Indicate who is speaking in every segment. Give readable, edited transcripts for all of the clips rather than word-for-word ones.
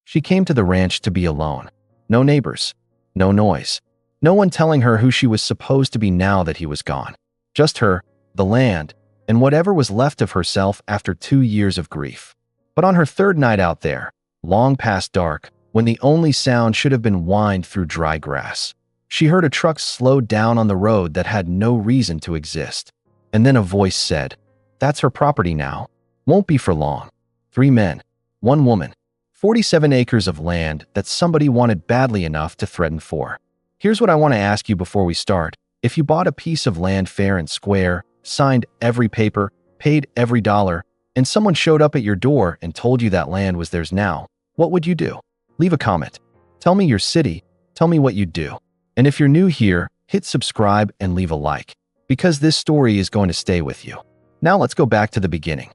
Speaker 1: She came to the ranch to be alone. No neighbors, no noise, no one telling her who she was supposed to be now that he was gone. Just her, the land, and whatever was left of herself after 2 years of grief. But on her third night out there, long past dark, when the only sound should have been wind through dry grass, she heard a truck slow down on the road that had no reason to exist. And then a voice said, "That's her property now. Won't be for long." 3 men, 1 woman, 47 acres of land that somebody wanted badly enough to threaten for. Here's what I want to ask you before we start. If you bought a piece of land fair and square, signed every paper, paid every dollar, and someone showed up at your door and told you that land was theirs now, what would you do? Leave a comment. Tell me your city. Tell me what you'd do. And if you're new here, hit subscribe and leave a like, because this story is going to stay with you. Now let's go back to the beginning.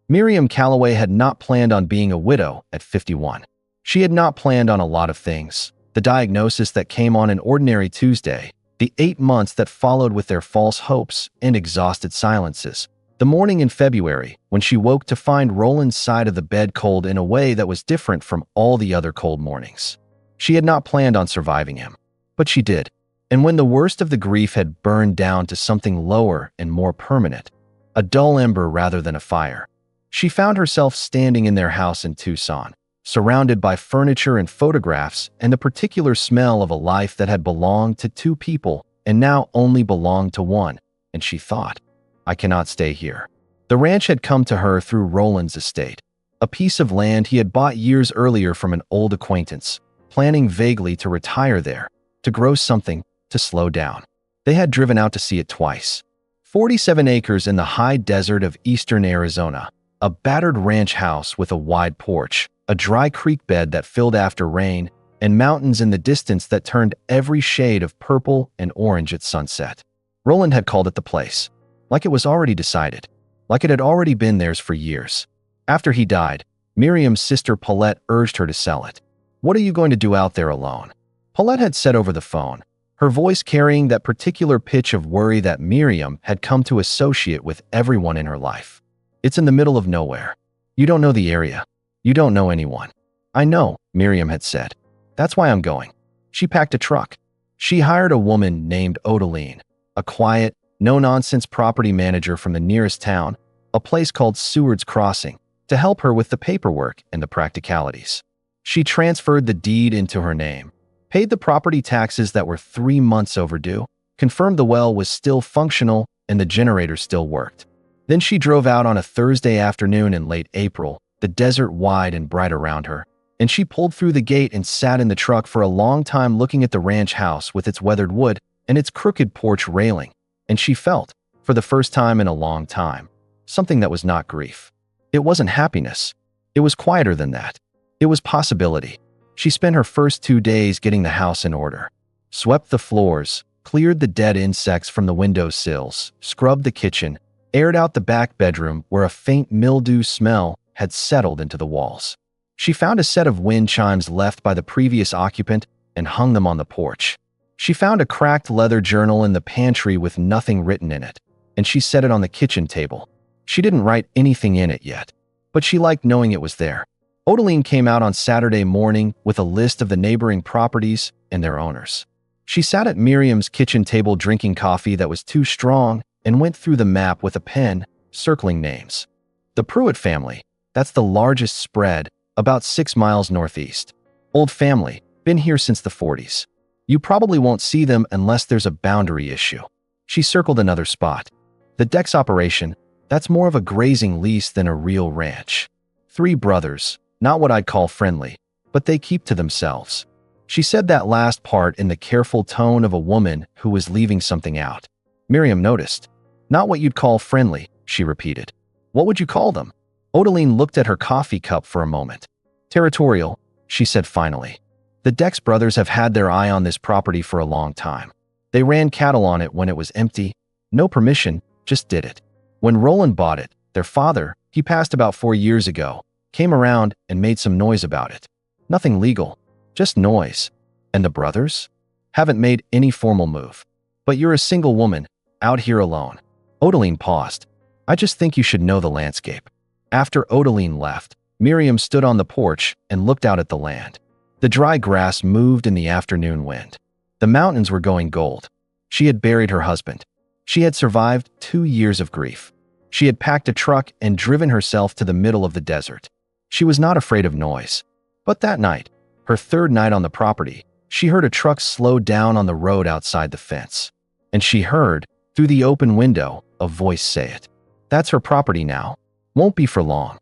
Speaker 1: Miriam Calloway had not planned on being a widow at 51. She had not planned on a lot of things. The diagnosis that came on an ordinary Tuesday, the 8 months that followed with their false hopes and exhausted silences, the morning in February when she woke to find Roland's side of the bed cold in a way that was different from all the other cold mornings. She had not planned on surviving him, but she did. And when the worst of the grief had burned down to something lower and more permanent, a dull ember rather than a fire, she found herself standing in their house in Tucson, surrounded by furniture and photographs and the particular smell of a life that had belonged to 2 people and now only belonged to 1, and she thought, "I cannot stay here." The ranch had come to her through Roland's estate, a piece of land he had bought years earlier from an old acquaintance, planning vaguely to retire there, to grow something, to slow down. They had driven out to see it twice. 47 acres in the high desert of eastern Arizona, a battered ranch house with a wide porch, a dry creek bed that filled after rain, and mountains in the distance that turned every shade of purple and orange at sunset. Roland had called it the place, like it was already decided, like it had already been theirs for years. After he died, Miriam's sister Paulette urged her to sell it. "What are you going to do out there alone?" Paulette had said over the phone, her voice carrying that particular pitch of worry that Miriam had come to associate with everyone in her life. "It's in the middle of nowhere. You don't know the area. You don't know anyone." "I know," Miriam had said. "That's why I'm going." She packed a truck. She hired a woman named Odeline, a quiet, no-nonsense property manager from the nearest town, a place called Seward's Crossing, to help her with the paperwork and the practicalities. She transferred the deed into her name, paid the property taxes that were 3 months overdue, confirmed the well was still functional and the generator still worked. Then she drove out on a Thursday afternoon in late April, the desert wide and bright around her, and she pulled through the gate and sat in the truck for a long time looking at the ranch house with its weathered wood and its crooked porch railing, and she felt, for the first time in a long time, something that was not grief. It wasn't happiness. It was quieter than that. It was possibility. She spent her first 2 days getting the house in order, swept the floors, cleared the dead insects from the window sills, scrubbed the kitchen, aired out the back bedroom where a faint mildew smell had settled into the walls. She found a set of wind chimes left by the previous occupant and hung them on the porch. She found a cracked leather journal in the pantry with nothing written in it, and she set it on the kitchen table. She didn't write anything in it yet, but she liked knowing it was there. Odeline came out on Saturday morning with a list of the neighboring properties and their owners. She sat at Miriam's kitchen table drinking coffee that was too strong and went through the map with a pen, circling names. The Pruitt family, that's the largest spread, about 6 miles northeast. Old family, been here since the 40s. You probably won't see them unless there's a boundary issue. She circled another spot. The Dex operation, that's more of a grazing lease than a real ranch. 3 brothers, not what I'd call friendly, but they keep to themselves. She said that last part in the careful tone of a woman who was leaving something out. Miriam noticed. "Not what you'd call friendly," she repeated. "What would you call them?" Odeline looked at her coffee cup for a moment. "Territorial," she said finally. "The Dex brothers have had their eye on this property for a long time. They ran cattle on it when it was empty. No permission, just did it. When Roland bought it, their father, he passed about 4 years ago, came around and made some noise about it. Nothing legal, just noise. And the brothers? Haven't made any formal move. But you're a single woman, out here alone." Odeline paused. "I just think you should know the landscape." After Odeline left, Miriam stood on the porch and looked out at the land. The dry grass moved in the afternoon wind. The mountains were going gold. She had buried her husband. She had survived 2 years of grief. She had packed a truck and driven herself to the middle of the desert. She was not afraid of noise. But that night, her third night on the property, she heard a truck slow down on the road outside the fence. And she heard, through the open window, a voice say it. That's her property now. Won't be for long.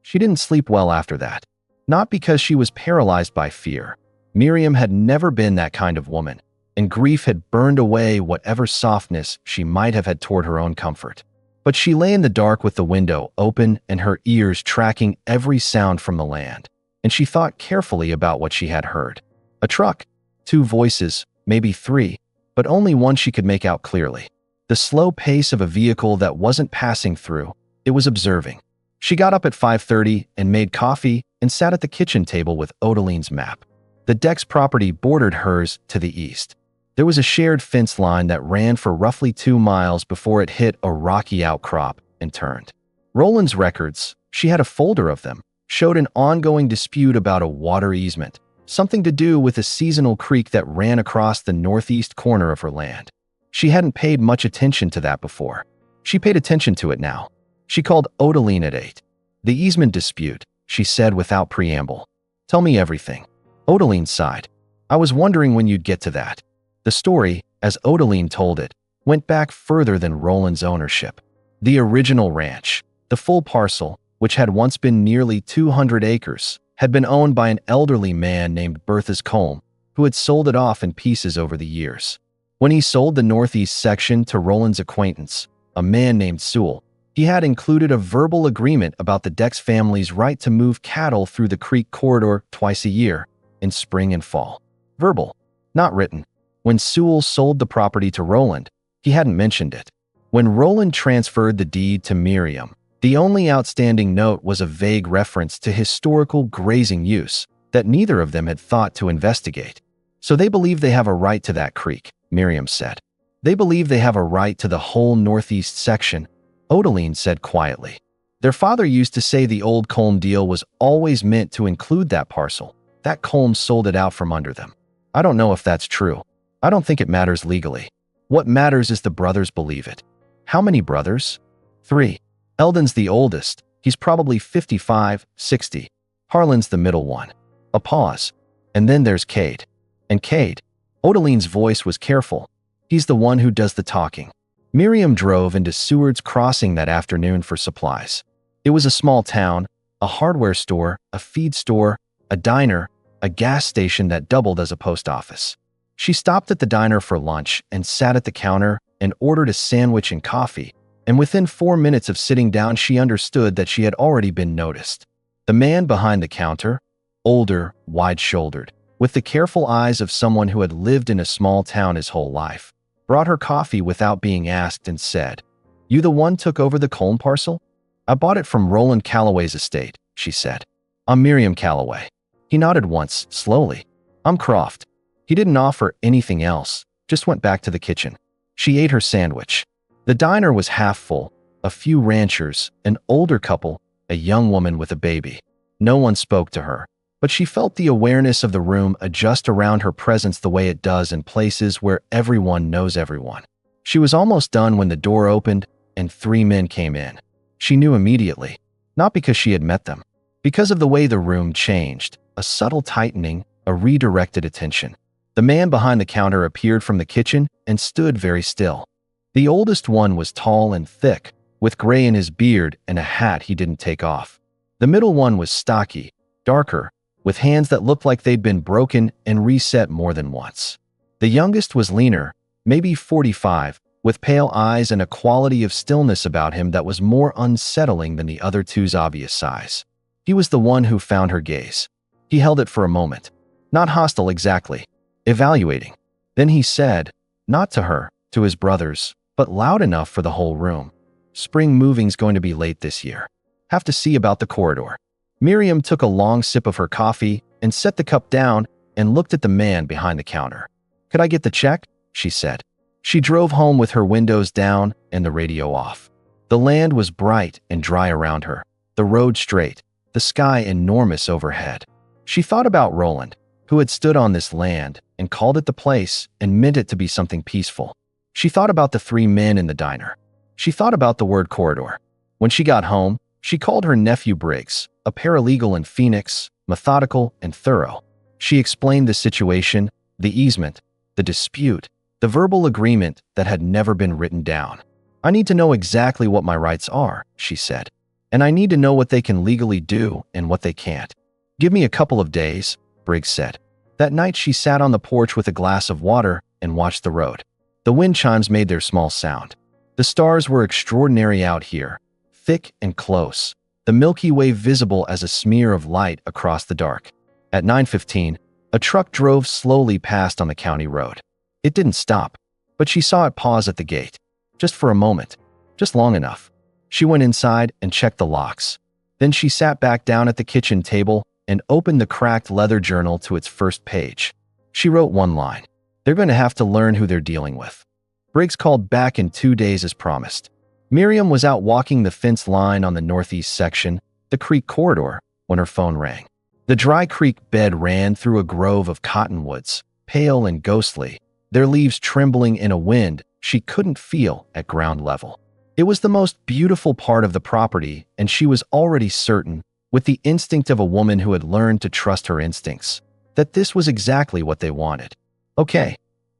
Speaker 1: She didn't sleep well after that. Not because she was paralyzed by fear. Miriam had never been that kind of woman, and grief had burned away whatever softness she might have had toward her own comfort. But she lay in the dark with the window open and her ears tracking every sound from the land, and she thought carefully about what she had heard. A truck, 2 voices, maybe 3, but only one she could make out clearly. The slow pace of a vehicle that wasn't passing through, it was observing. She got up at 5:30 and made coffee and sat at the kitchen table with Odaline's map. The Dex property bordered hers to the east. There was a shared fence line that ran for roughly 2 miles before it hit a rocky outcrop and turned. Roland's records, she had a folder of them, showed an ongoing dispute about a water easement, something to do with a seasonal creek that ran across the northeast corner of her land. She hadn't paid much attention to that before. She paid attention to it now. She called Odaline at 8. The easement dispute, she said without preamble. Tell me everything. Odaline sighed. I was wondering when you'd get to that. The story, as Odaline told it, went back further than Roland's ownership. The original ranch, the full parcel, which had once been nearly 200 acres, had been owned by an elderly man named Berthas Colm, who had sold it off in pieces over the years. When he sold the northeast section to Roland's acquaintance, a man named Sewell, he had included a verbal agreement about the Dex family's right to move cattle through the creek corridor twice a year, in spring and fall. Verbal, not written. When Sewell sold the property to Roland, he hadn't mentioned it. When Roland transferred the deed to Miriam, the only outstanding note was a vague reference to historical grazing use that neither of them had thought to investigate. So they believe they have a right to that creek, Miriam said. They believe they have a right to the whole northeast section, Odaline said quietly. Their father used to say the old Colm deal was always meant to include that parcel. That Colm sold it out from under them. I don't know if that's true. I don't think it matters legally. What matters is the brothers believe it. How many brothers? 3. Eldon's the oldest. He's probably 55, 60. Harlan's the middle one. A pause. And then there's Cade. And Cade. Odaline's voice was careful. He's the one who does the talking. Miriam drove into Seward's Crossing that afternoon for supplies. It was a small town, a hardware store, a feed store, a diner, a gas station that doubled as a post office. She stopped at the diner for lunch and sat at the counter and ordered a sandwich and coffee, and within 4 minutes of sitting down she understood that she had already been noticed. The man behind the counter, older, wide-shouldered, with the careful eyes of someone who had lived in a small town his whole life, brought her coffee without being asked and said, "You the one took over the Colm parcel?" "I bought it from Roland Calloway's estate," she said. "I'm Miriam Calloway." He nodded once, slowly. "I'm Croft." He didn't offer anything else, just went back to the kitchen. She ate her sandwich. The diner was half full, a few ranchers, an older couple, a young woman with a baby. No one spoke to her, but she felt the awareness of the room adjust around her presence the way it does in places where everyone knows everyone. She was almost done when the door opened and 3 men came in. She knew immediately, not because she had met them, because of the way the room changed, a subtle tightening, a redirected attention. The man behind the counter appeared from the kitchen and stood very still. The oldest one was tall and thick, with gray in his beard and a hat he didn't take off. The middle one was stocky, darker, with hands that looked like they'd been broken and reset more than once. The youngest was leaner, maybe 45, with pale eyes and a quality of stillness about him that was more unsettling than the other two's obvious size. He was the one who found her gaze. He held it for a moment. Not hostile exactly. Evaluating. Then he said, not to her, to his brothers, but loud enough for the whole room, "Spring moving's going to be late this year. Have to see about the corridor." Miriam took a long sip of her coffee and set the cup down and looked at the man behind the counter. "Could I get the check?" she said. She drove home with her windows down and the radio off. The land was bright and dry around her, the road straight, the sky enormous overhead. She thought about Roland, who had stood on this land and called it the place and meant it to be something peaceful. She thought about the three men in the diner. She thought about the word corridor. When she got home, she called her nephew Briggs, a paralegal in Phoenix, methodical and thorough. She explained the situation, the easement, the dispute, the verbal agreement that had never been written down. "I need to know exactly what my rights are," she said, "and I need to know what they can legally do and what they can't." "Give me a couple of days," Briggs said. That night she sat on the porch with a glass of water and watched the road. The wind chimes made their small sound. The stars were extraordinary out here, thick and close, the Milky Way visible as a smear of light across the dark. At 9:15, a truck drove slowly past on the county road. It didn't stop, but she saw it pause at the gate. Just for a moment, just long enough. She went inside and checked the locks. Then she sat back down at the kitchen table and opened the cracked leather journal to its first page. She wrote one line. They're going to have to learn who they're dealing with. Briggs called back in 2 days as promised. Miriam was out walking the fence line on the northeast section, the creek corridor, when her phone rang. The dry creek bed ran through a grove of cottonwoods, pale and ghostly, their leaves trembling in a wind she couldn't feel at ground level. It was the most beautiful part of the property, and she was already certain, with the instinct of a woman who had learned to trust her instincts, that this was exactly what they wanted. "Okay,"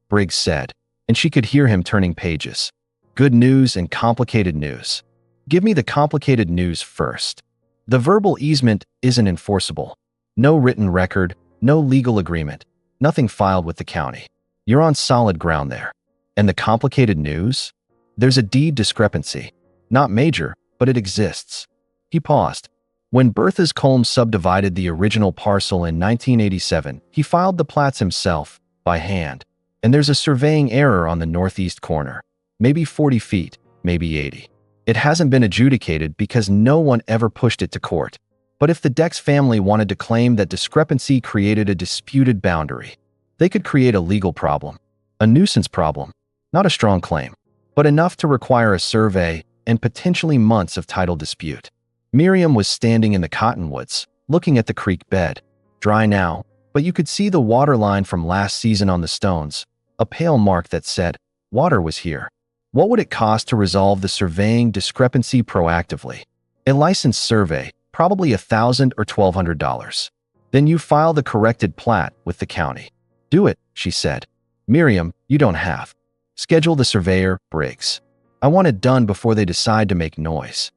Speaker 1: Briggs said, and she could hear him turning pages. "Good news and complicated news. Give me the complicated news first. The verbal easement isn't enforceable. No written record, no legal agreement, nothing filed with the county. You're on solid ground there. And the complicated news? There's a deed discrepancy. Not major, but it exists." He paused. When Bertha's Colm subdivided the original parcel in 1987, he filed the plats himself, by hand. And there's a surveying error on the northeast corner. Maybe 40 feet, maybe 80. It hasn't been adjudicated because no one ever pushed it to court. But if the Dex family wanted to claim that discrepancy created a disputed boundary, they could create a legal problem. A nuisance problem. Not a strong claim, but enough to require a survey and potentially months of title dispute. Miriam was standing in the cottonwoods, looking at the creek bed. Dry now, but you could see the water line from last season on the stones, a pale mark that said, water was here. What would it cost to resolve the surveying discrepancy proactively? A licensed survey, probably $1,000 or $1,200. Then you file the corrected plat with the county. Do it, she said. Miriam, you don't have. Schedule the surveyor, Briggs. I want it done before they decide to make noise.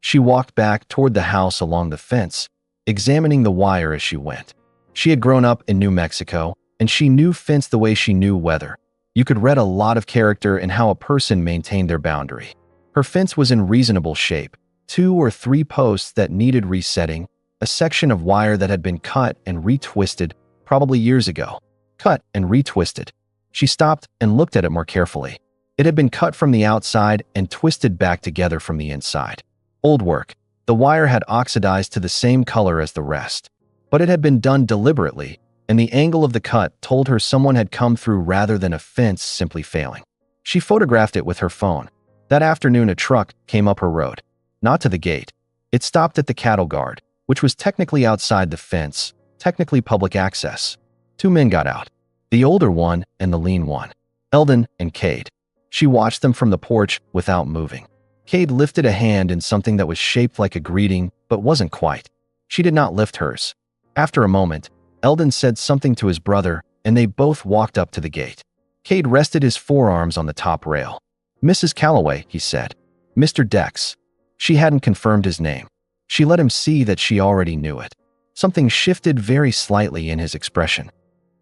Speaker 1: She walked back toward the house along the fence, examining the wire as she went. She had grown up in New Mexico, and she knew fence the way she knew weather. You could read a lot of character in how a person maintained their boundary. Her fence was in reasonable shape, 2 or 3 posts that needed resetting, a section of wire that had been cut and retwisted, probably years ago. Cut and retwisted. She stopped and looked at it more carefully. It had been cut from the outside and twisted back together from the inside. Old work. The wire had oxidized to the same color as the rest. But it had been done deliberately, and the angle of the cut told her someone had come through rather than a fence simply failing. She photographed it with her phone. That afternoon a truck came up her road. Not to the gate. It stopped at the cattle guard, which was technically outside the fence, technically public access. 2 men got out. The older one and the lean one. Eldon and Cade. She watched them from the porch without moving. Cade lifted a hand in something that was shaped like a greeting, but wasn't quite. She did not lift hers. After a moment, Eldon said something to his brother, and they both walked up to the gate. Cade rested his forearms on the top rail. Mrs. Calloway, he said. Mr. Dex. She hadn't confirmed his name. She let him see that she already knew it. Something shifted very slightly in his expression.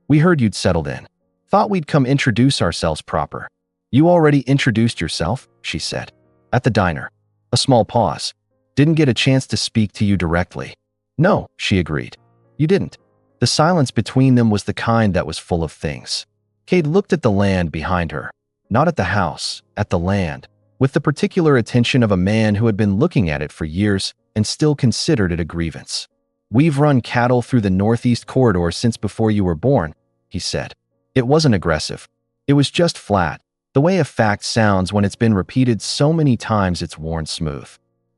Speaker 1: We heard you'd settled in. Thought we'd come introduce ourselves proper. You already introduced yourself, she said. At the diner. A small pause. Didn't get a chance to speak to you directly. No, she agreed. You didn't. The silence between them was the kind that was full of things. Cade looked at the land behind her. Not at the house, at the land, with the particular attention of a man who had been looking at it for years and still considered it a grievance. We've run cattle through the northeast corridor since before you were born, he said. It wasn't aggressive. It was just flat, the way a fact sounds when it's been repeated so many times it's worn smooth.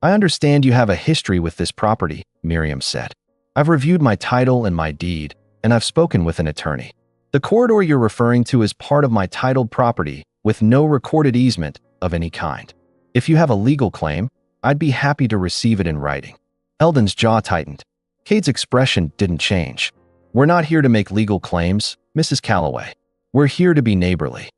Speaker 1: I understand you have a history with this property, Miriam said. I've reviewed my title and my deed, and I've spoken with an attorney. The corridor you're referring to is part of my titled property with no recorded easement of any kind. If you have a legal claim, I'd be happy to receive it in writing. Eldon's jaw tightened. Cade's expression didn't change. We're not here to make legal claims, Mrs. Calloway. We're here to be neighborly.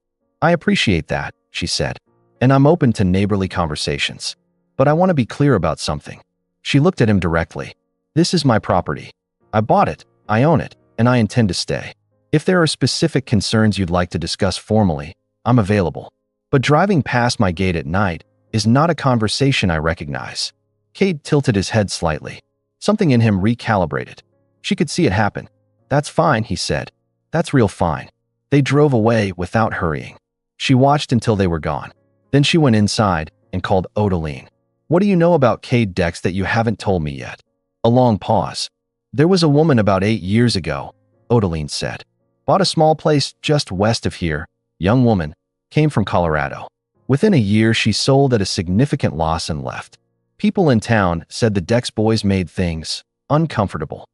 Speaker 1: I appreciate that, she said, and I'm open to neighborly conversations. But I want to be clear about something. She looked at him directly. This is my property. I bought it, I own it, and I intend to stay. If there are specific concerns you'd like to discuss formally, I'm available. But driving past my gate at night is not a conversation I recognize. Cade tilted his head slightly. Something in him recalibrated. She could see it happen. That's fine, he said. That's real fine. They drove away without hurrying. She watched until they were gone. Then she went inside and called Odeline. What do you know about Cade Dex that you haven't told me yet? A long pause. There was a woman about 8 years ago, Odeline said. Bought a small place just west of here. Young woman. Came from Colorado. Within a year, she sold at a significant loss and left. People in town said the Dex boys made things uncomfortable.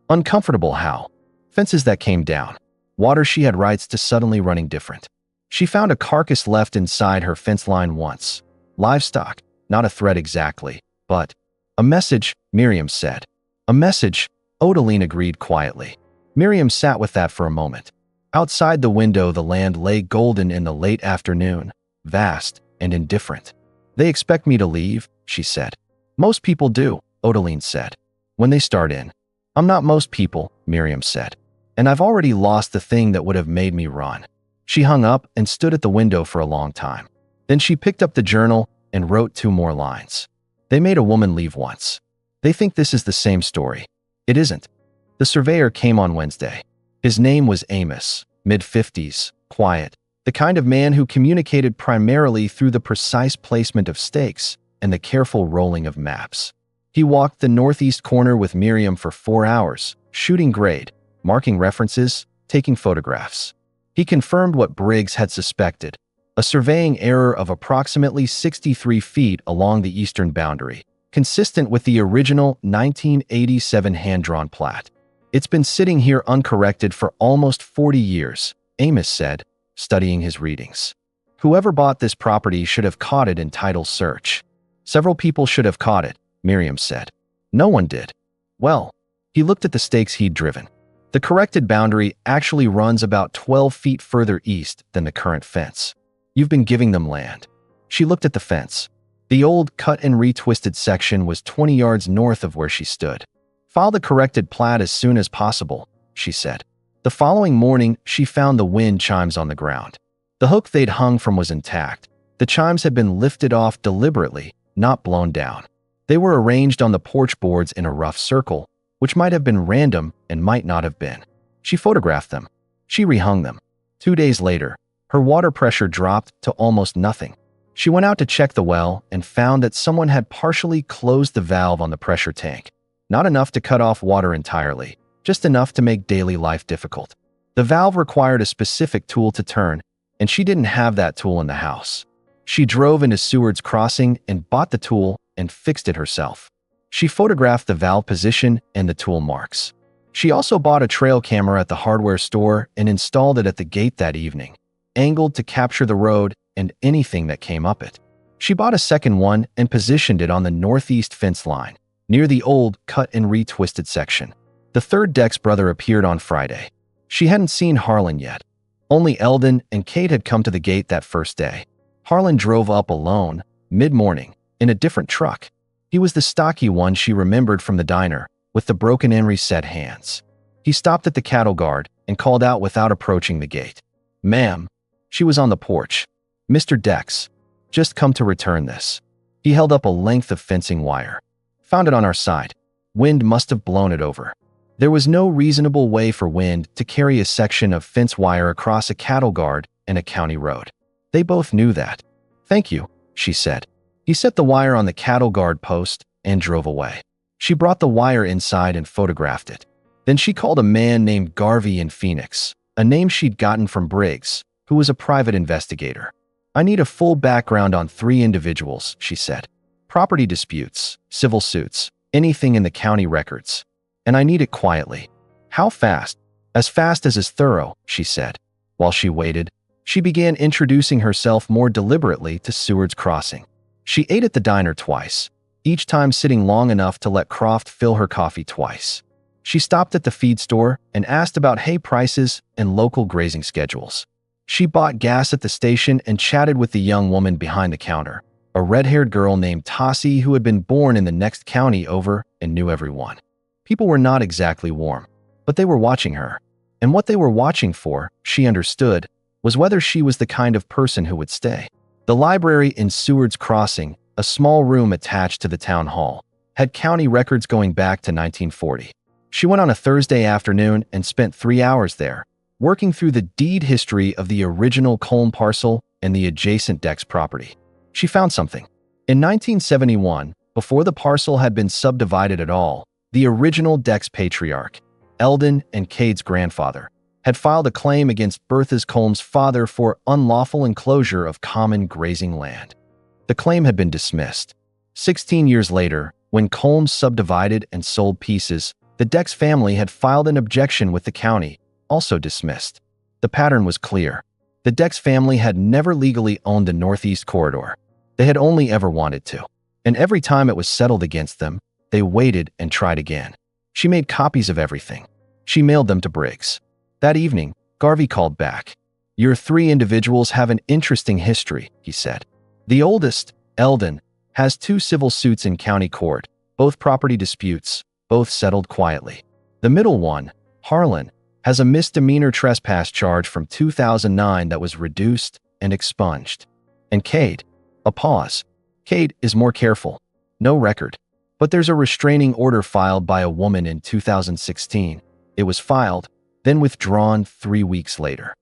Speaker 1: Uncomfortable how? Fences that came down. Water she had rights to suddenly running different. She found a carcass left inside her fence line once. Livestock, not a threat exactly, but a message, Miriam said. A message, Odeline agreed quietly. Miriam sat with that for a moment. Outside the window, the land lay golden in the late afternoon, vast and indifferent. They expect me to leave, she said. Most people do, Odeline said. When they start in. I'm not most people, Miriam said. And I've already lost the thing that would have made me run. She hung up and stood at the window for a long time. Then she picked up the journal and wrote 2 more lines. They made a woman leave once. They think this is the same story. It isn't. The surveyor came on Wednesday. His name was Amos, mid-50s, quiet, the kind of man who communicated primarily through the precise placement of stakes and the careful rolling of maps. He walked the northeast corner with Miriam for 4 hours, shooting grade, marking references, taking photographs. He confirmed what Briggs had suspected, a surveying error of approximately 63 feet along the eastern boundary, consistent with the original 1987 hand-drawn plat. It's been sitting here uncorrected for almost 40 years, Amos said, studying his readings. Whoever bought this property should have caught it in title search. Several people should have caught it, Miriam said. No one did. Well, he looked at the stakes he'd driven. The corrected boundary actually runs about 12 feet further east than the current fence. You've been giving them land. She looked at the fence. The old cut and retwisted section was 20 yards north of where she stood. File the corrected plat as soon as possible, she said. The following morning, she found the wind chimes on the ground. The hook they'd hung from was intact. The chimes had been lifted off deliberately, not blown down. They were arranged on the porch boards in a rough circle, which might have been random and might not have been. She photographed them. She rehung them. 2 days later, her water pressure dropped to almost nothing. She went out to check the well and found that someone had partially closed the valve on the pressure tank. Not enough to cut off water entirely, just enough to make daily life difficult. The valve required a specific tool to turn, and she didn't have that tool in the house. She drove into Seward's Crossing and bought the tool and fixed it herself. She photographed the valve position and the tool marks. She also bought a trail camera at the hardware store and installed it at the gate that evening, angled to capture the road and anything that came up it. She bought a second one and positioned it on the northeast fence line, near the old cut and retwisted section. The third Dex brother appeared on Friday. She hadn't seen Harlan yet. Only Eldon and Kate had come to the gate that first day. Harlan drove up alone, mid-morning, in a different truck. He was the stocky one she remembered from the diner, with the broken and reset hands. He stopped at the cattle guard and called out without approaching the gate. "Ma'am." She was on the porch. "Mr. Dex. Just come to return this." He held up a length of fencing wire. "Found it on our side. Wind must have blown it over." There was no reasonable way for wind to carry a section of fence wire across a cattle guard and a county road. They both knew that. "Thank you," she said. He set the wire on the cattle guard post and drove away. She brought the wire inside and photographed it. Then she called a man named Garvey in Phoenix, a name she'd gotten from Briggs, who was a private investigator. "I need a full background on 3 individuals," she said. Property disputes, civil suits, anything in the county records. And I need it quietly. How fast? As fast as is thorough, she said. While she waited, she began introducing herself more deliberately to Seward's Crossing. She ate at the diner twice, each time sitting long enough to let Croft fill her coffee twice. She stopped at the feed store and asked about hay prices and local grazing schedules. She bought gas at the station and chatted with the young woman behind the counter, a red-haired girl named Tassie who had been born in the next county over and knew everyone. People were not exactly warm, but they were watching her. And what they were watching for, she understood, was whether she was the kind of person who would stay. The library in Seward's Crossing, a small room attached to the town hall, had county records going back to 1940. She went on a Thursday afternoon and spent 3 hours there, working through the deed history of the original Colm parcel and the adjacent Dex property. She found something. In 1971, before the parcel had been subdivided at all, the original Dex patriarch, Eldon and Cade's grandfather, had filed a claim against Bertha's Colm's father for unlawful enclosure of common grazing land. The claim had been dismissed. 16 years later, when Colm subdivided and sold pieces, the Dex family had filed an objection with the county, also dismissed. The pattern was clear. The Dex family had never legally owned the Northeast Corridor. They had only ever wanted to. And every time it was settled against them, they waited and tried again. She made copies of everything. She mailed them to Briggs. That evening, Garvey called back. "Your 3 individuals have an interesting history," he said. "The oldest, Eldon, has 2 civil suits in county court, both property disputes, both settled quietly. The middle one, Harlan, has a misdemeanor trespass charge from 2009 that was reduced and expunged. And Cade," a pause. "Cade is more careful. No record. But there's a restraining order filed by a woman in 2016. It was filed, then withdrawn 3 weeks later.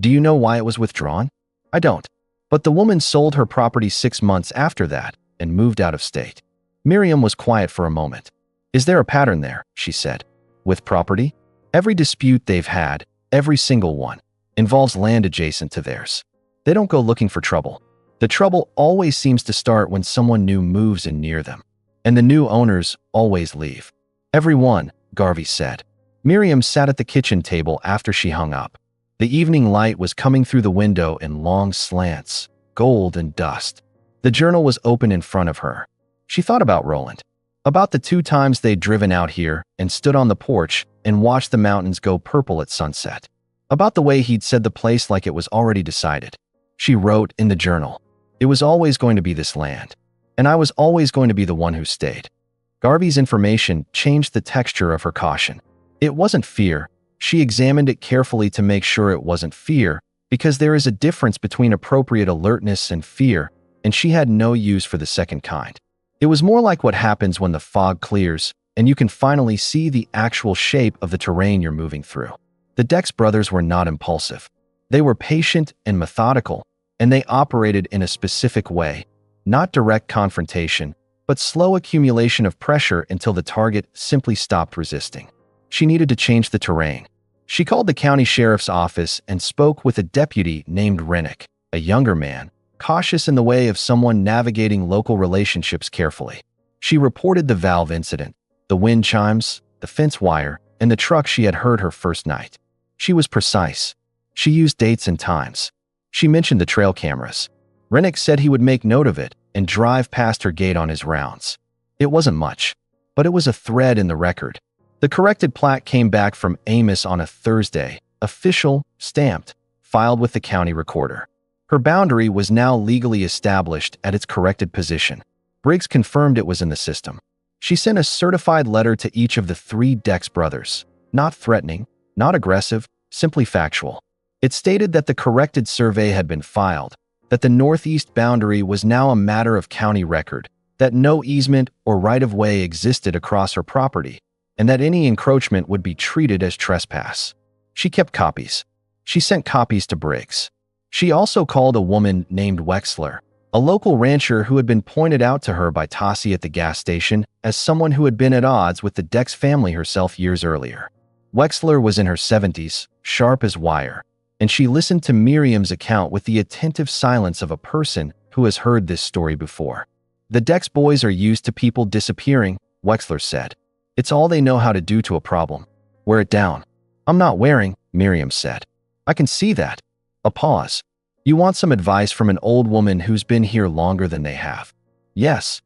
Speaker 1: Do you know why it was withdrawn? I don't. But the woman sold her property 6 months after that and moved out of state." Miriam was quiet for a moment. "Is there a pattern there?" she said. "With property? Every dispute they've had, every single one, involves land adjacent to theirs. They don't go looking for trouble. The trouble always seems to start when someone new moves in near them. And the new owners always leave." "Every one," Garvey said. Miriam sat at the kitchen table after she hung up. The evening light was coming through the window in long slants, gold and dust. The journal was open in front of her. She thought about Roland, about the 2 times they'd driven out here and stood on the porch and watched the mountains go purple at sunset, about the way he'd said the place like it was already decided. She wrote in the journal, "It was always going to be this land, and I was always going to be the one who stayed." Garvey's information changed the texture of her caution. It wasn't fear. She examined it carefully to make sure it wasn't fear, because there is a difference between appropriate alertness and fear, and she had no use for the second kind. It was more like what happens when the fog clears and you can finally see the actual shape of the terrain you're moving through. The Dex brothers were not impulsive. They were patient and methodical, and they operated in a specific way, not direct confrontation, but slow accumulation of pressure until the target simply stopped resisting. She needed to change the terrain. She called the county sheriff's office and spoke with a deputy named Rennick, a younger man, cautious in the way of someone navigating local relationships carefully. She reported the valve incident, the wind chimes, the fence wire, and the truck she had heard her first night. She was precise. She used dates and times. She mentioned the trail cameras. Rennick said he would make note of it and drive past her gate on his rounds. It wasn't much, but it was a thread in the record. The corrected plat came back from Amos on a Thursday, official, stamped, filed with the county recorder. Her boundary was now legally established at its corrected position. Briggs confirmed it was in the system. She sent a certified letter to each of the 3 Dex brothers, not threatening, not aggressive, simply factual. It stated that the corrected survey had been filed, that the northeast boundary was now a matter of county record, that no easement or right-of-way existed across her property, and that any encroachment would be treated as trespass. She kept copies. She sent copies to Briggs. She also called a woman named Wexler, a local rancher who had been pointed out to her by Tassie at the gas station as someone who had been at odds with the Dex family herself years earlier. Wexler was in her 70s, sharp as wire, and she listened to Miriam's account with the attentive silence of a person who has heard this story before. The Dex boys are used to people disappearing, Wexler said. It's all they know how to do to a problem. Wear it down. I'm not wearing, Miriam said. I can see that. A pause. You want some advice from an old woman who's been here longer than they have. Yes.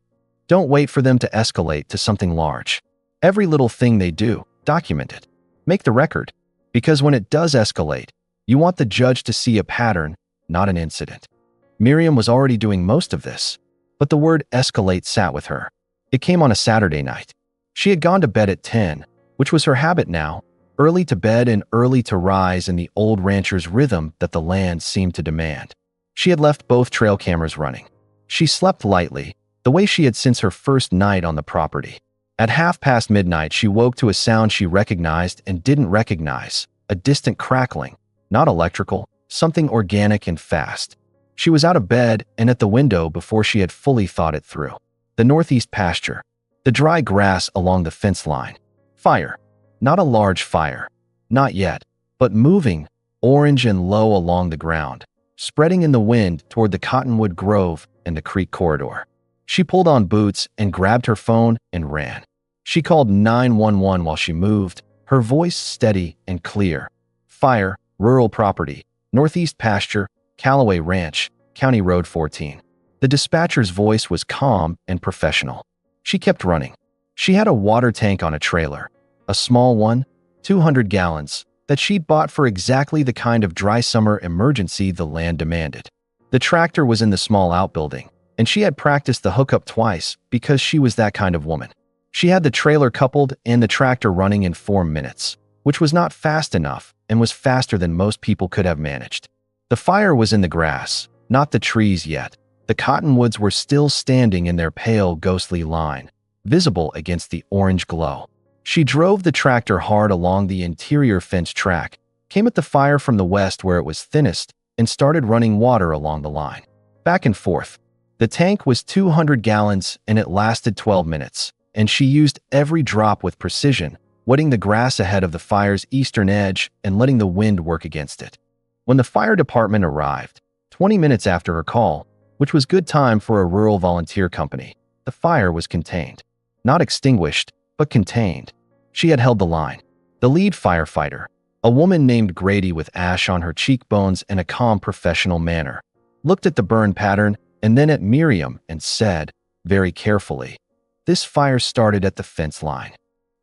Speaker 1: Don't wait for them to escalate to something large. Every little thing they do, document it. Make the record. Because when it does escalate, you want the judge to see a pattern, not an incident. Miriam was already doing most of this, but the word escalate sat with her. It came on a Saturday night. She had gone to bed at 10, which was her habit now, early to bed and early to rise in the old rancher's rhythm that the land seemed to demand. She had left both trail cameras running. She slept lightly, the way she had since her first night on the property. At midnight, she woke to a sound she recognized and didn't recognize, a distant crackling, not electrical, something organic and fast. She was out of bed and at the window before she had fully thought it through. The northeast pasture, the dry grass along the fence line. Fire. Not a large fire. Not yet, but moving, orange and low along the ground, spreading in the wind toward the cottonwood grove and the creek corridor. She pulled on boots and grabbed her phone and ran. She called 911 while she moved, her voice steady and clear. Fire, rural property, northeast pasture, Callaway Ranch, County Road 14. The dispatcher's voice was calm and professional. She kept running. She had a water tank on a trailer, a small one, 200 gallons, that she'd bought for exactly the kind of dry summer emergency the land demanded. The tractor was in the small outbuilding, and she had practiced the hookup twice because she was that kind of woman. She had the trailer coupled and the tractor running in 4 minutes, which was not fast enough and was faster than most people could have managed. The fire was in the grass, not the trees yet. The cottonwoods were still standing in their pale, ghostly line, visible against the orange glow. She drove the tractor hard along the interior fence track, came at the fire from the west where it was thinnest, and started running water along the line. Back and forth. The tank was 200 gallons and it lasted 12 minutes, and she used every drop with precision, wetting the grass ahead of the fire's eastern edge and letting the wind work against it. When the fire department arrived, 20 minutes after her call, which was good time for a rural volunteer company, the fire was contained. Not extinguished, but contained. She had held the line. The lead firefighter, a woman named Grady with ash on her cheekbones and a calm professional manner, looked at the burn pattern and then at Miriam and said, very carefully, "This fire started at the fence line."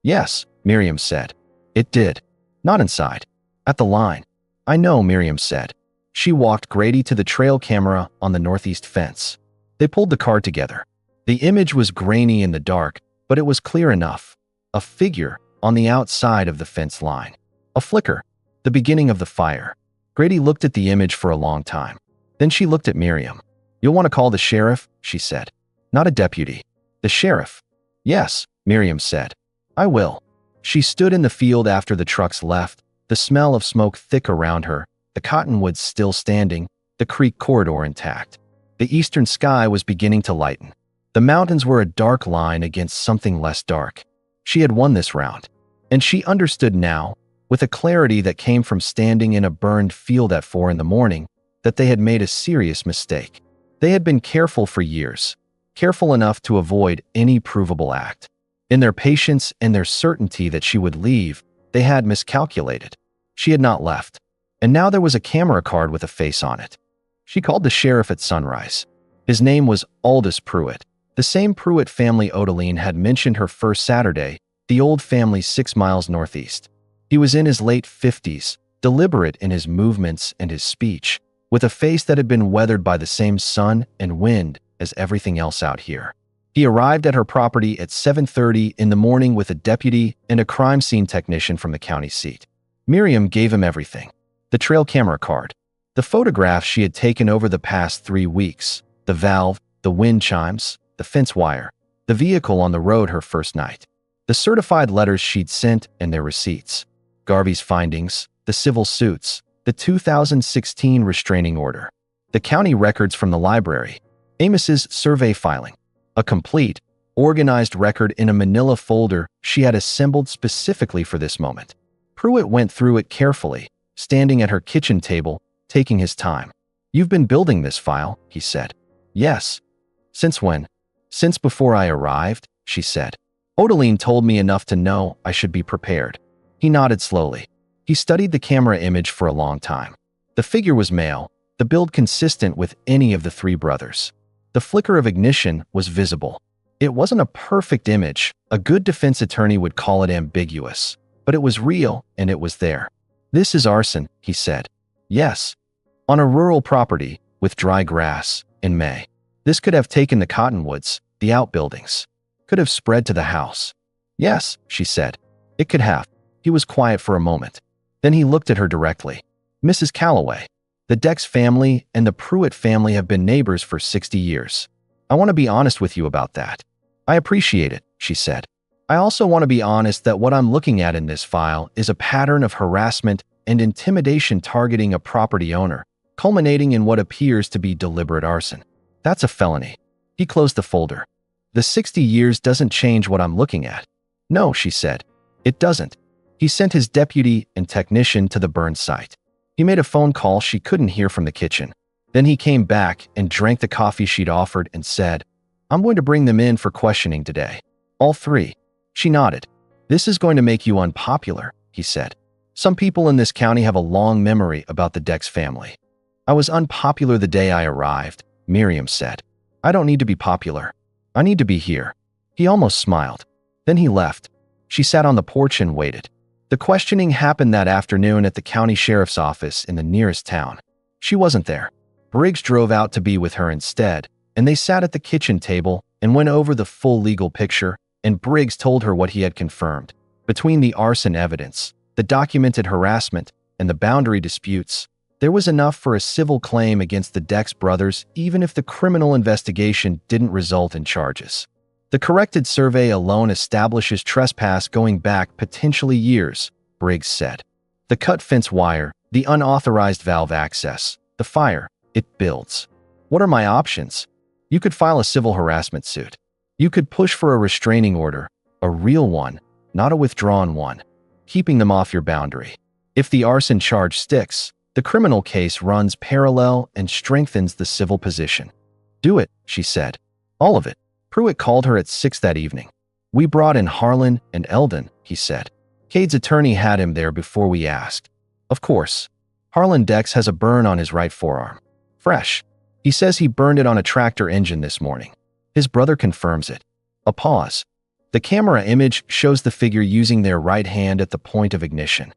Speaker 1: "Yes," Miriam said. "It did. Not inside. At the line." "I know," Miriam said. She walked Grady to the trail camera on the northeast fence. They pulled the car together. The image was grainy in the dark, but it was clear enough. A figure on the outside of the fence line. A flicker. The beginning of the fire. Grady looked at the image for a long time. Then she looked at Miriam. "You'll want to call the sheriff," she said. "Not a deputy. The sheriff." "Yes," Miriam said. "I will." She stood in the field after the trucks left, the smell of smoke thick around her, the cottonwoods still standing, the creek corridor intact. The eastern sky was beginning to lighten. The mountains were a dark line against something less dark. She had won this round. And she understood now, with a clarity that came from standing in a burned field at 4 in the morning, that they had made a serious mistake. They had been careful for years, careful enough to avoid any provable act. In their patience and their certainty that she would leave, they had miscalculated. She had not left. And now there was a camera card with a face on it. She called the sheriff at sunrise. His name was Aldous Pruitt, the same Pruitt family Odeline had mentioned her first Saturday, the old family 6 miles northeast. He was in his late 50s, deliberate in his movements and his speech, with a face that had been weathered by the same sun and wind as everything else out here. He arrived at her property at 7:30 in the morning with a deputy and a crime scene technician from the county seat. Miriam gave him everything. The trail camera card, the photographs she had taken over the past 3 weeks, the valve, the wind chimes, the fence wire, the vehicle on the road her first night, the certified letters she'd sent and their receipts, Garvey's findings, the civil suits, the 2016 restraining order, the county records from the library, Amos's survey filing, a complete, organized record in a manila folder she had assembled specifically for this moment. Pruitt went through it carefully, standing at her kitchen table, taking his time. "You've been building this file," he said. "Yes." "Since when?" Since before I arrived, she said. Odeline told me enough to know I should be prepared. He nodded slowly. He studied the camera image for a long time. The figure was male, the build consistent with any of the three brothers. The flicker of ignition was visible. It wasn't a perfect image. A good defense attorney would call it ambiguous. But it was real, and it was there. This is arson, he said. Yes. On a rural property, with dry grass, in May. This could have taken the cottonwoods, the outbuildings. Could have spread to the house. Yes, she said. It could have. He was quiet for a moment. Then he looked at her directly. Mrs. Calloway, the Dex family and the Pruitt family have been neighbors for 60 years. I want to be honest with you about that. I appreciate it, she said. I also want to be honest that what I'm looking at in this file is a pattern of harassment and intimidation targeting a property owner, culminating in what appears to be deliberate arson. That's a felony. He closed the folder. The 60 years doesn't change what I'm looking at. No, she said. It doesn't. He sent his deputy and technician to the burn site. He made a phone call she couldn't hear from the kitchen. Then he came back and drank the coffee she'd offered and said, I'm going to bring them in for questioning today. All three. She nodded. This is going to make you unpopular, he said. Some people in this county have a long memory about the Dex family. I was unpopular the day I arrived, Miriam said. I don't need to be popular. I need to be here. He almost smiled. Then he left. She sat on the porch and waited. The questioning happened that afternoon at the county sheriff's office in the nearest town. She wasn't there. Briggs drove out to be with her instead, and they sat at the kitchen table and went over the full legal picture, and Briggs told her what he had confirmed. Between the arson evidence, the documented harassment, and the boundary disputes, there was enough for a civil claim against the Dex brothers even if the criminal investigation didn't result in charges. The corrected survey alone establishes trespass going back potentially years, Briggs said. The cut fence wire, the unauthorized valve access, the fire, it builds. What are my options? You could file a civil harassment suit. You could push for a restraining order, a real one, not a withdrawn one, keeping them off your boundary. If the arson charge sticks, the criminal case runs parallel and strengthens the civil position. Do it, she said. All of it. Pruitt called her at 6 that evening. We brought in Harlan and Eldon, he said. Cade's attorney had him there before we asked. Of course. Harlan Dex has a burn on his right forearm. Fresh. He says he burned it on a tractor engine this morning. His brother confirms it. A pause. The camera image shows the figure using their right hand at the point of ignition.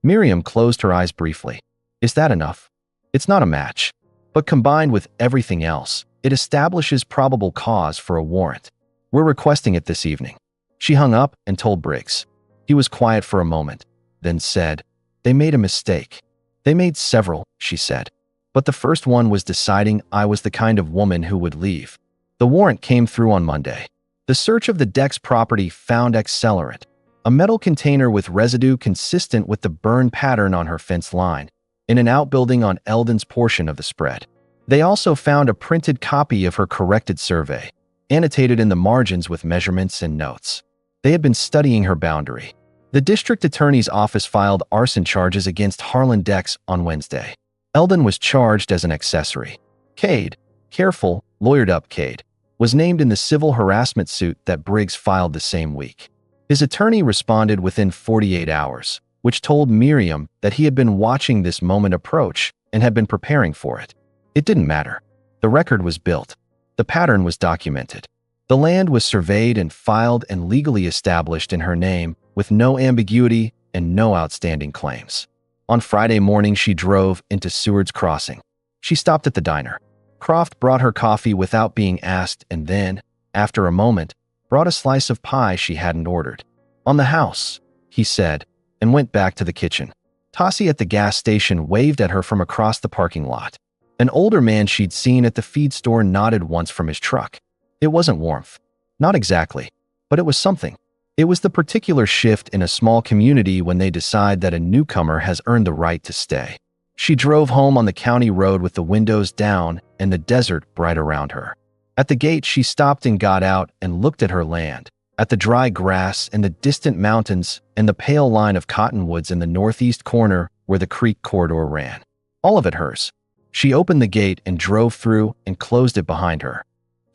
Speaker 1: Miriam closed her eyes briefly. Is that enough? It's not a match. But combined with everything else, it establishes probable cause for a warrant. We're requesting it this evening. She hung up and told Briggs. He was quiet for a moment, then said, They made a mistake. They made several, she said. But the first one was deciding I was the kind of woman who would leave. The warrant came through on Monday. The search of the Dex property found accelerant, a metal container with residue consistent with the burn pattern on her fence line, in an outbuilding on Eldon's portion of the spread. They also found a printed copy of her corrected survey, annotated in the margins with measurements and notes. They had been studying her boundary. The district attorney's office filed arson charges against Harlan Dex on Wednesday. Eldon was charged as an accessory. Cade, careful, lawyered-up Cade, was named in the civil harassment suit that Briggs filed the same week. His attorney responded within 48 hours, which told Miriam that he had been watching this moment approach and had been preparing for it. It didn't matter. The record was built. The pattern was documented. The land was surveyed and filed and legally established in her name with no ambiguity and no outstanding claims. On Friday morning, she drove into Seward's Crossing. She stopped at the diner. Croft brought her coffee without being asked and then, after a moment, brought a slice of pie she hadn't ordered. On the house, he said, and went back to the kitchen. Tossie at the gas station waved at her from across the parking lot. An older man she'd seen at the feed store nodded once from his truck. It wasn't warmth. Not exactly. But it was something. It was the particular shift in a small community when they decide that a newcomer has earned the right to stay. She drove home on the county road with the windows down and the desert bright around her. At the gate, she stopped and got out and looked at her land, at the dry grass and the distant mountains and the pale line of cottonwoods in the northeast corner where the creek corridor ran. All of it hers. She opened the gate and drove through and closed it behind her.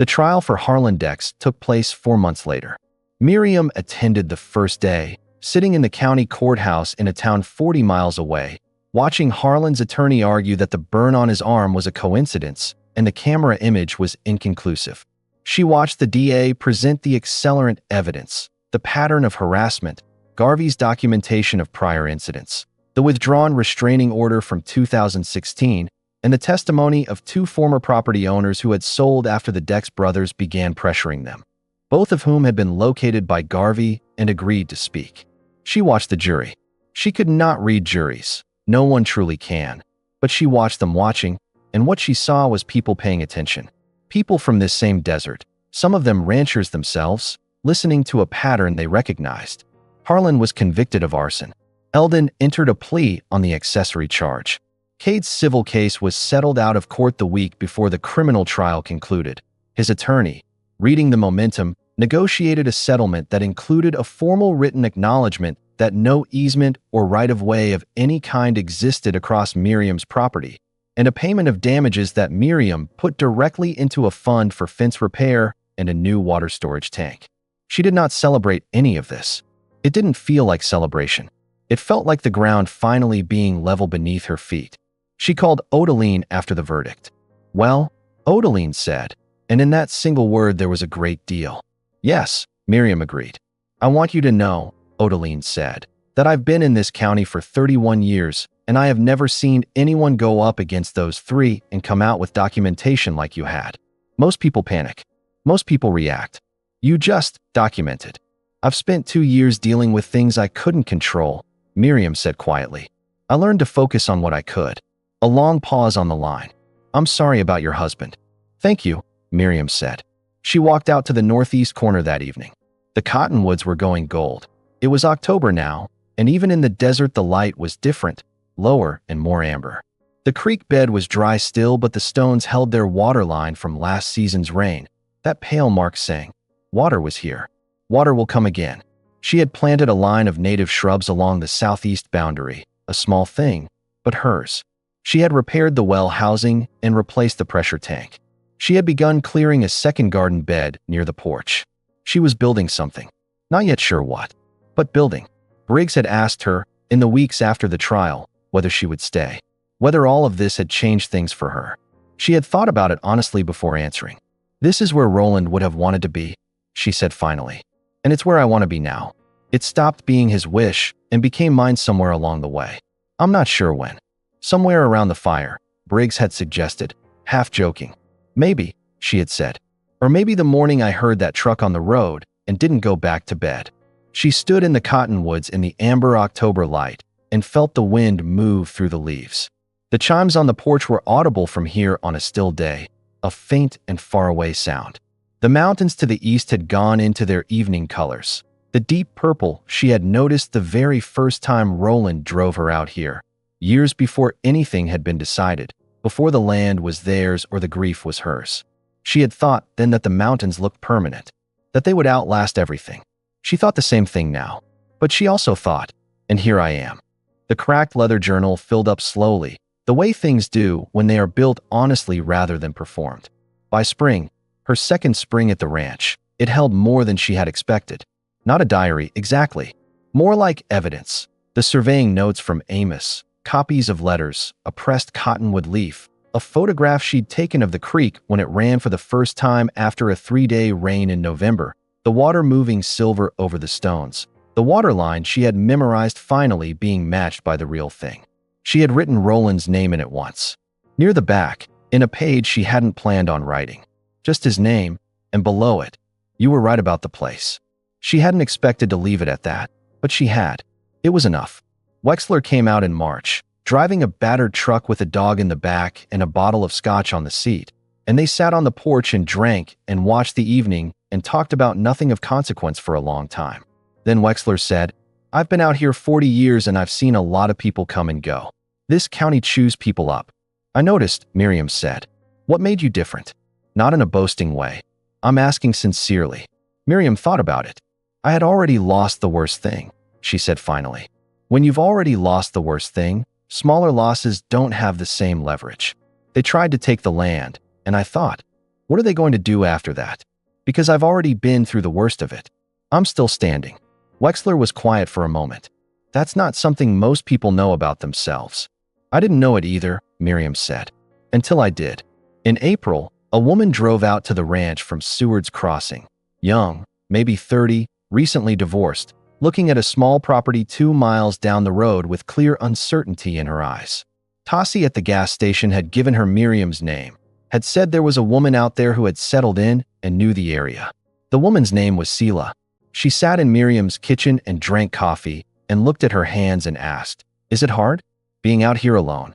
Speaker 1: The trial for Harlan Dex took place 4 months later. Miriam attended the first day, sitting in the county courthouse in a town 40 miles away, watching Harlan's attorney argue that the burn on his arm was a coincidence and the camera image was inconclusive. She watched the DA present the accelerant evidence, the pattern of harassment, Garvey's documentation of prior incidents, the withdrawn restraining order from 2016, and the testimony of 2 former property owners who had sold after the Dex brothers began pressuring them, both of whom had been located by Garvey and agreed to speak. She watched the jury. She could not read juries. No one truly can. But she watched them watching, and what she saw was people paying attention. People from this same desert, some of them ranchers themselves, listening to a pattern they recognized. Harlan was convicted of arson. Eldon entered a plea on the accessory charge. Cade's civil case was settled out of court the week before the criminal trial concluded. His attorney, reading the momentum, negotiated a settlement that included a formal written acknowledgement that no easement or right-of-way of any kind existed across Miriam's property, and a payment of damages that Miriam put directly into a fund for fence repair and a new water storage tank. She did not celebrate any of this. It didn't feel like celebration. It felt like the ground finally being level beneath her feet. She called Odaline after the verdict. "Well," Odaline said, and in that single word there was a great deal. "Yes," Miriam agreed. "I want you to know," Odaline said, "that I've been in this county for 31 years, and I have never seen anyone go up against those 3 and come out with documentation like you had. Most people panic. Most people react. You just documented. I've spent 2 years dealing with things I couldn't control," Miriam said quietly. "I learned to focus on what I could." A long pause on the line. "I'm sorry about your husband." "Thank you," Miriam said. She walked out to the northeast corner that evening. The cottonwoods were going gold. It was October now, and even in the desert the light was different, lower and more amber. The creek bed was dry still, but the stones held their water line from last season's rain. That pale mark saying, "Water was here. Water will come again." She had planted a line of native shrubs along the southeast boundary, a small thing, but hers. She had repaired the well housing and replaced the pressure tank. She had begun clearing a second garden bed near the porch. She was building something. Not yet sure what, but building. Briggs had asked her, in the weeks after the trial, whether she would stay, whether all of this had changed things for her. She had thought about it honestly before answering. "This is where Roland would have wanted to be," she said finally. "And it's where I want to be now." It stopped being his wish and became mine somewhere along the way. I'm not sure when. "Somewhere around the fire," Briggs had suggested, half joking. "Maybe," she had said. "Or maybe the morning I heard that truck on the road and didn't go back to bed." She stood in the cottonwoods in the amber October light and felt the wind move through the leaves. The chimes on the porch were audible from here on a still day, a faint and faraway sound. The mountains to the east had gone into their evening colors, the deep purple she had noticed the very first time Roland drove her out here, years before anything had been decided, before the land was theirs or the grief was hers. She had thought then that the mountains looked permanent, that they would outlast everything. She thought the same thing now, but she also thought, and here I am. The cracked leather journal filled up slowly, the way things do when they are built honestly rather than performed. By spring, her second spring at the ranch, it held more than she had expected. Not a diary, exactly. More like evidence. The surveying notes from Amos, copies of letters, a pressed cottonwood leaf, a photograph she'd taken of the creek when it ran for the first time after a 3-day rain in November, the water moving silver over the stones, the water line she had memorized finally being matched by the real thing. She had written Roland's name in it once. Near the back, in a page she hadn't planned on writing. Just his name, and below it, "You were right about the place." She hadn't expected to leave it at that, but she had. It was enough. Wexler came out in March, driving a battered truck with a dog in the back and a bottle of scotch on the seat, and they sat on the porch and drank and watched the evening and talked about nothing of consequence for a long time. Then Wexler said, "I've been out here 40 years and I've seen a lot of people come and go. This county chews people up." "I noticed," Miriam said. "What made you different?" "Not in a boasting way. I'm asking sincerely." Miriam thought about it. "I had already lost the worst thing," she said finally. "When you've already lost the worst thing, smaller losses don't have the same leverage. They tried to take the land, and I thought, What are they going to do after that? Because I've already been through the worst of it. I'm still standing. Wexler was quiet for a moment. That's not something most people know about themselves. I didn't know it either, Miriam said. Until I did. In April, a woman drove out to the ranch from Seward's Crossing. Young, maybe 30, recently divorced, looking at a small property 2 miles down the road with clear uncertainty in her eyes. Tassie at the gas station had given her Miriam's name, had said there was a woman out there who had settled in and knew the area. The woman's name was Selah. She sat in Miriam's kitchen and drank coffee and looked at her hands and asked, "Is it hard, being out here alone?"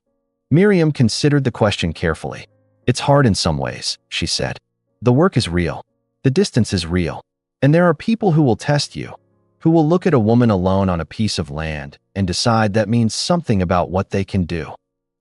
Speaker 1: Miriam considered the question carefully. "It's hard in some ways," she said. "The work is real. The distance is real. And there are people who will test you, who will look at a woman alone on a piece of land and decide that means something about what they can do."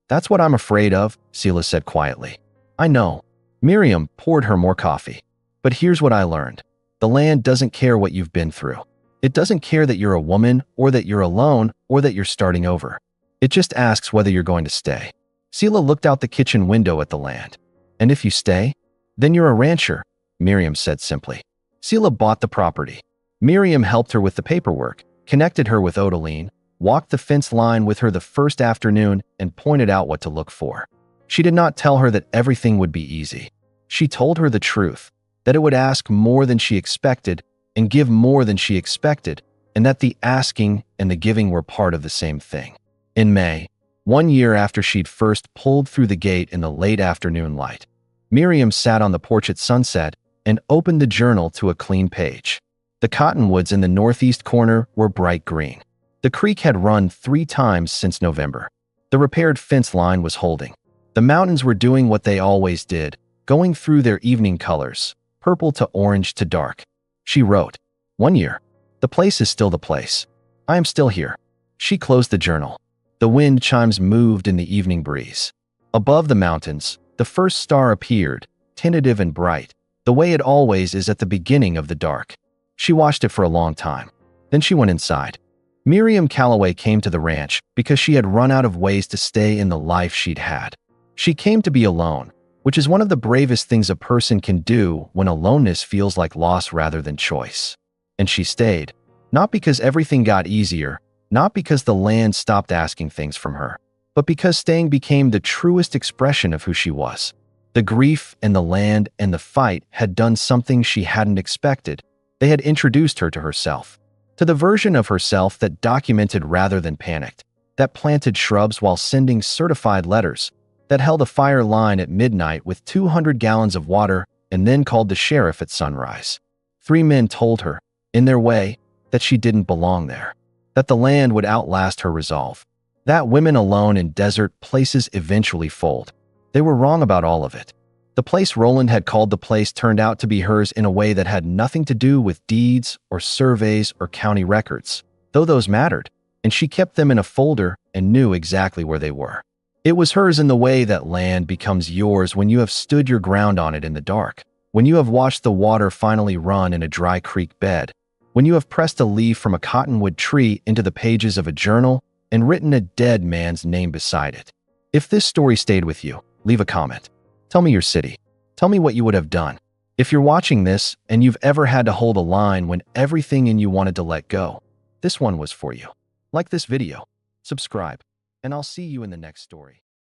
Speaker 1: "That's what I'm afraid of," Selah said quietly. "I know." Miriam poured her more coffee. "But here's what I learned. The land doesn't care what you've been through. It doesn't care that you're a woman or that you're alone or that you're starting over. It just asks whether you're going to stay." Selah looked out the kitchen window at the land. "And if you stay, then you're a rancher," Miriam said simply. Selah bought the property. Miriam helped her with the paperwork, connected her with Odeline, walked the fence line with her the first afternoon, and pointed out what to look for. She did not tell her that everything would be easy. She told her the truth, that it would ask more than she expected and give more than she expected, and that the asking and the giving were part of the same thing. In May, 1 year after she'd first pulled through the gate in the late afternoon light, Miriam sat on the porch at sunset and opened the journal to a clean page. The cottonwoods in the northeast corner were bright green. The creek had run 3 times since November. The repaired fence line was holding. The mountains were doing what they always did, going through their evening colors, purple to orange to dark. She wrote, "1 year. The place is still the place. I am still here." She closed the journal. The wind chimes moved in the evening breeze. Above the mountains, the first star appeared, tentative and bright, the way it always is at the beginning of the dark. She watched it for a long time. Then she went inside. Miriam Calloway came to the ranch because she had run out of ways to stay in the life she'd had. She came to be alone, which is one of the bravest things a person can do when aloneness feels like loss rather than choice. And she stayed, not because everything got easier, not because the land stopped asking things from her, but because staying became the truest expression of who she was. The grief and the land and the fight had done something she hadn't expected. They had introduced her to herself, to the version of herself that documented rather than panicked, that planted shrubs while sending certified letters, that held a fire line at midnight with 200 gallons of water and then called the sheriff at sunrise. 3 men told her, in their way, that she didn't belong there, that the land would outlast her resolve, that women alone in desert places eventually fold. They were wrong about all of it. The place Roland had called the place turned out to be hers in a way that had nothing to do with deeds or surveys or county records, though those mattered, and she kept them in a folder and knew exactly where they were. It was hers in the way that land becomes yours when you have stood your ground on it in the dark, when you have watched the water finally run in a dry creek bed, when you have pressed a leaf from a cottonwood tree into the pages of a journal and written a dead man's name beside it. If this story stayed with you, leave a comment. Tell me your city. Tell me what you would have done. If you're watching this and you've ever had to hold a line when everything in you wanted to let go, this one was for you. Like this video, subscribe, and I'll see you in the next story.